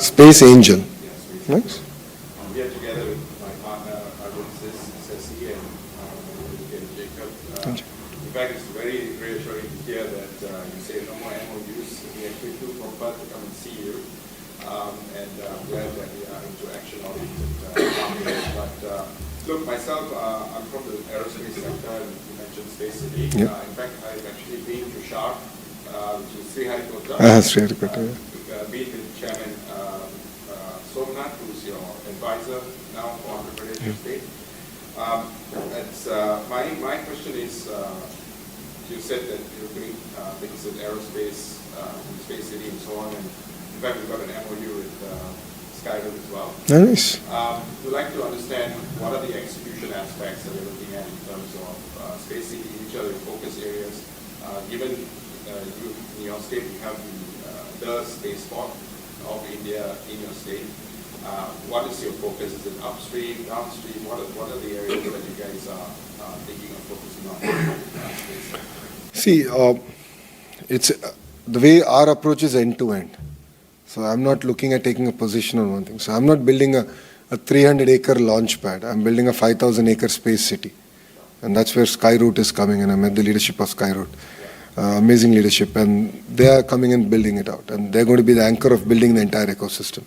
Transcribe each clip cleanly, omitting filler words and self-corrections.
Space Angel. Yeah, Space Nice. Angel. We are together with my partner, Arun Sessi, and Jacob. In fact, it's very reassuring to hear that you say no more MOUs. We actually flew from Perth to come and see you. And I'm glad that we are into action-oriented companies. But look, myself, I'm from the aerospace sector, and you mentioned Space City. Yep. In fact, I've actually been to Sharp, which is Sriharikota. Sriharikota, yeah. Been with Chairman Somnath, who's your advisor now for Andhra Pradesh State. My question is, you said that you're doing things in aerospace, in Space City and so on, and in fact we've got an MOU with Skyroot as well. Nice. We'd like to understand what are the execution aspects that you're looking at in terms of Space City, which are the focus areas, given you, in your state you have the spaceport of India in your state. What is your focus? Is it upstream, downstream? What are the areas that you guys are thinking of focusing on? See, it's the way our approach is end to end. So I'm not looking at taking a position on one thing. So I'm not building a 300-acre launch pad. I'm building a 5,000-acre space city. And that's where Skyroot is coming in. I met the leadership of Skyroot. Amazing leadership. And they are coming and building it out. And they're going to be the anchor of building the entire ecosystem.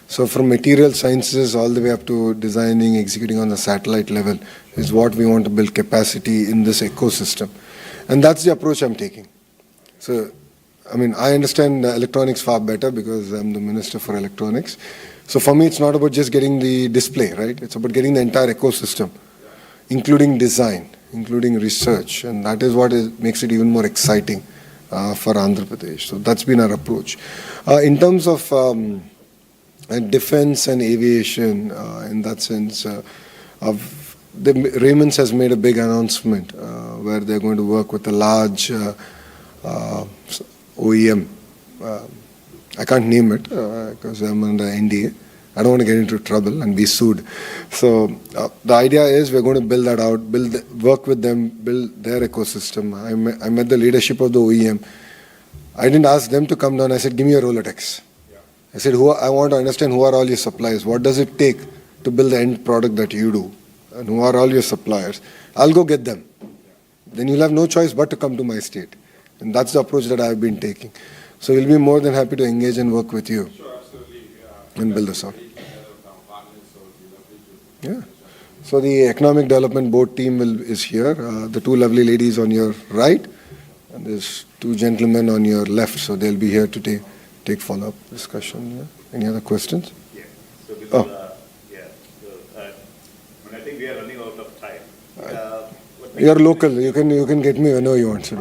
So from material sciences all the way up to designing, executing on the satellite level is what we want to build capacity in this ecosystem. And that's the approach I'm taking. So, I mean, I understand electronics far better because I'm the Minister for Electronics. So for me, it's not about just getting the display, right? It's about getting the entire ecosystem, including design, including research. And that is what makes it even more exciting for Andhra Pradesh. So that's been our approach. In terms of defense and aviation, in that sense, Raymond's has made a big announcement where they're going to work with a large OEM. I can't name it because I'm under NDA. I don't want to get into trouble and be sued. So the idea is we're going to build that out, work with them, build their ecosystem. I met the leadership of the OEM. I didn't ask them to come down. I said, give me a Rolodex. I said, I want to understand who are all your suppliers. What does it take to build the end product that you do? And who are all your suppliers? I'll go get them. Then you'll have no choice but to come to my state. And that's the approach that I've been taking. So we'll be more than happy to engage and work with you. Sure, absolutely. And build this out. Yeah. So the Economic Development Board team is here. The two lovely ladies on your right. And there's two gentlemen on your left. So they'll be here to take follow-up discussion. Yeah. Any other questions? Yeah. So this I think we are running out of time. You're local. You can get me whenever you want. So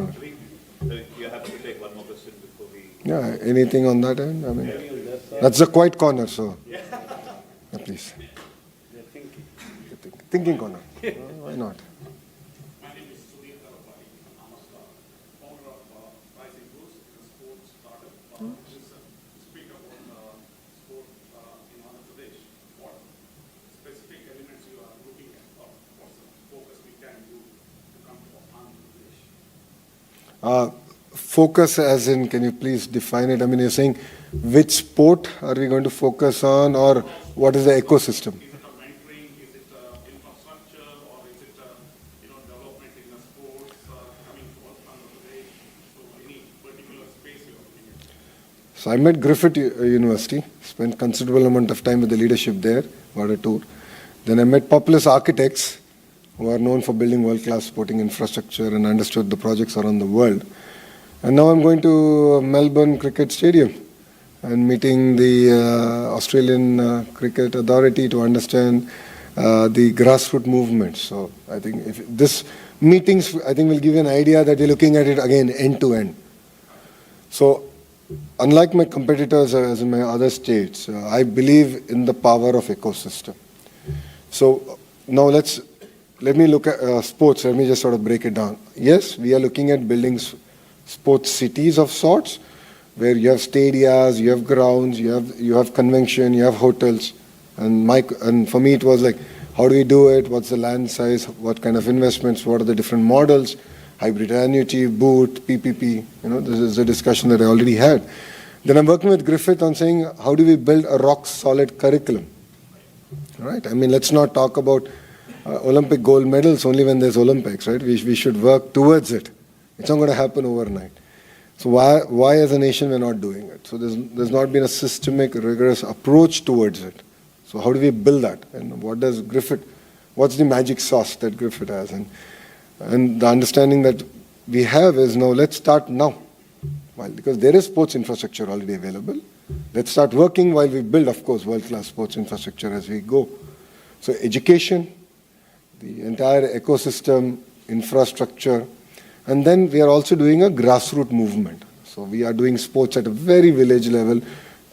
you have to take one more question before we... Yeah, anything on that end? I mean, that's a quiet corner, so... Yeah, please. Thinking corner. Why not? My name is Varahi. I'm a founder of Rising Boost, a sports startup. Speak about sport in Andhra Pradesh. What specific elements you are looking at, or what's the focus we can do to come to Andhra Pradesh? Focus as in, can you please define it? I mean, you're saying which sport are we going to focus on, or what is the ecosystem? Is it a mentoring, is it infrastructure, or is it development in the sports coming to Andhra Pradesh? So any particular space you're looking at? So I met Griffith University, spent considerable amount of time with the leadership there, got a tour. Then I met Populous Architects, who are known for building world-class sporting infrastructure and understood the projects around the world. And now I'm going to Melbourne Cricket Stadium and meeting the Australian Cricket Authority to understand the grassroots movement. So I think if this meetings, I think will give you an idea that you're looking at it again end to end. So unlike my competitors as in my other states, I believe in the power of ecosystem. So now let me look at sports. Let me just sort of break it down. Yes, we are looking at building sports cities of sorts, where you have stadiums, you have grounds, you have convention, you have hotels. And for me, it was like, how do we do it? What's the land size? What kind of investments? What are the different models? Hybrid annuity, boot, PPP. This is a discussion that I already had. Then I'm working with Griffith on saying, how do we build a rock-solid curriculum? Right? I mean, let's not talk about Olympic gold medals only when there's Olympics, right? We should work towards it. It's not going to happen overnight. So why as a nation we're not doing it? So there's not been a systemic, rigorous approach towards it. So how do we build that? And what's the magic sauce that Griffith has? And the understanding that we have is, now let's start now. Well, because there is sports infrastructure already available. Let's start working while we build, of course, world-class sports infrastructure as we go. So education, the entire ecosystem, infrastructure, and then we are also doing a grassroots movement. So we are doing sports at a very village level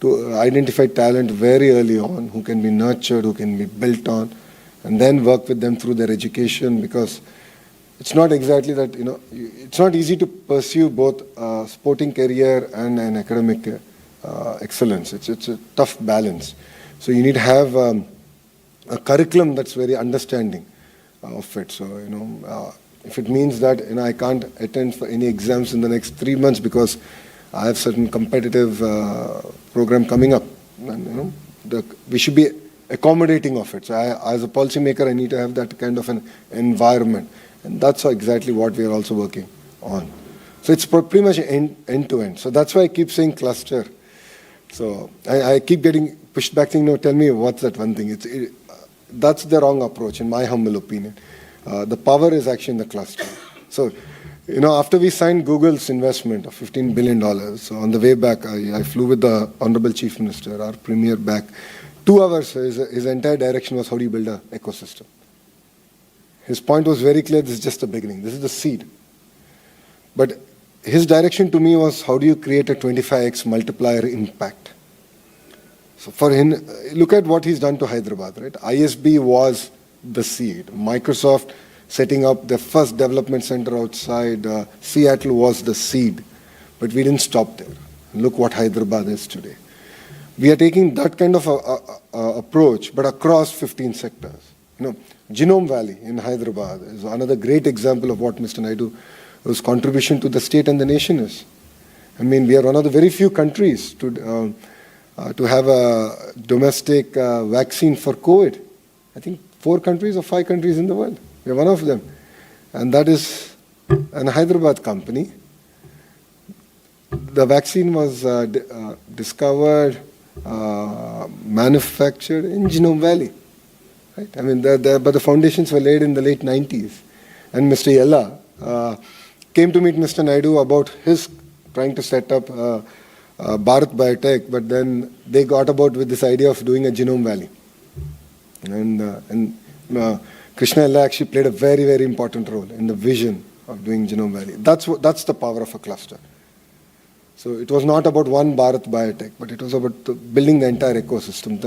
to identify talent very early on, who can be nurtured, who can be built on, and then work with them through their education, because it's not exactly that, it's not easy to pursue both a sporting career and an academic excellence. It's a tough balance. So you need to have a curriculum that's very understanding of it. So, if it means that, I can't attend for any exams in the next 3 months because I have certain competitive program coming up, and, we should be accommodating of it. So as a policymaker, I need to have that kind of an environment. And that's exactly what we are also working on. So it's pretty much end to end. So that's why I keep saying cluster. So I keep getting pushed back saying, no, tell me what's that one thing. That's the wrong approach, in my humble opinion. The power is actually in the cluster. So, after we signed Google's investment of $15 billion, so on the way back, I flew with the Honorable Chief Minister, our Premier, back. 2 hours, his entire direction was, how do you build an ecosystem? His point was very clear, this is just the beginning. This is the seed. But his direction to me was, how do you create a 25x multiplier impact? So for him, look at what he's done to Hyderabad, right? ISB was the seed. Microsoft setting up the first development center outside Seattle was the seed. But we didn't stop there. Look what Hyderabad is today. We are taking that kind of approach, but across 15 sectors. Genome Valley in Hyderabad is another great example of what Mr. Naidu's contribution to the state and the nation is. I mean, we are one of the very few countries to have a domestic vaccine for COVID. I think 4 countries or 5 countries in the world. We are one of them. And that is an Hyderabad company. The vaccine was discovered, manufactured in Genome Valley. Right? I mean, but the foundations were laid in the late 90s. And Mr. Yella came to meet Mr. Naidu about his trying to set up Bharat Biotech, but then they got about with this idea of doing a Genome Valley. And Krishna Yella actually played a very, very important role in the vision of doing Genome Valley. That's the power of a cluster. So it was not about one Bharat Biotech, but it was about building the entire ecosystem,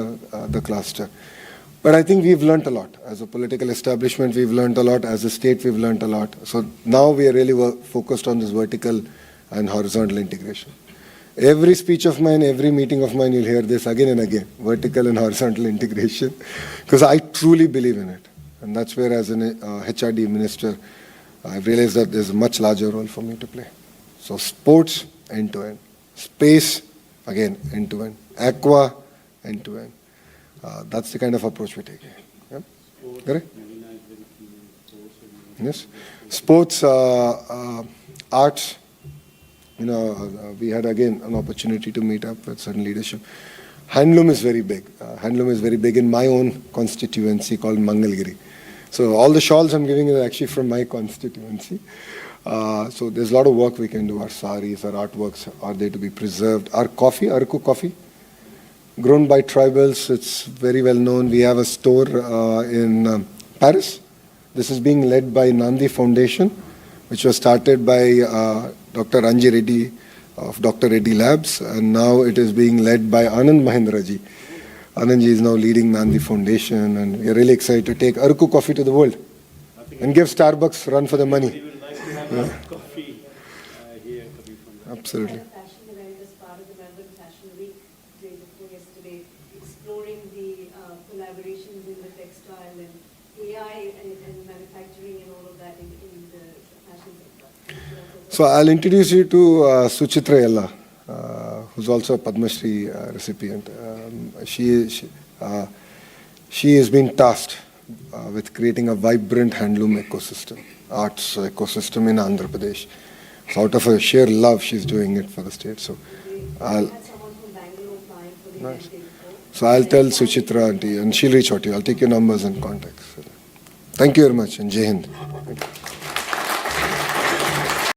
the cluster. But I think we've learned a lot. As a political establishment, we've learned a lot. As a state, we've learned a lot. So now we are really focused on this vertical and horizontal integration. Every speech of mine, every meeting of mine, you'll hear this again and again, vertical and horizontal integration, because I truly believe in it. And that's where, as an HRD minister, I've realized that there's a much larger role for me to play. So sports, end-to-end. Space, again, end-to-end. Aqua, end-to-end. That's the kind of approach we're taking. Yeah? Correct? Yes. Sports, arts. We had again an opportunity to meet up with certain leadership. Handloom is very big. Handloom is very big in my own constituency called Mangalgiri. So all the shawls I'm giving are actually from my constituency. So there's a lot of work we can do. Our saris, our artworks are there to be preserved. Our coffee, Araku coffee, grown by tribals. It's very well known. We have a store in Paris. This is being led by Nandi Foundation, which was started by Dr. Anji Reddy of Dr. Reddy Labs, and now it is being led by Anand Mahendraji. Anandji is now leading Nandi Foundation, and we are really excited to take Araku coffee to the world and give Starbucks run for the money. We would like to have coffee here coming from. Absolutely. A fashion event as part of the Melbourne Fashion Week, day before yesterday, exploring the collaborations in the textile and AI and manufacturing and all of that in the fashion sector. So I'll introduce you to Suchitra Yella, who's also a Padma Shri recipient. She has been tasked with creating a vibrant handloom ecosystem, arts ecosystem in Andhra Pradesh. So out of her sheer love, she's doing it for the state. So I had someone from Bangalore applying for the Nice. event before. So I'll tell Suchitra auntie, and she'll reach out to you. I'll take your numbers and contacts. Thank you very much, and Jai Hind. Thank you.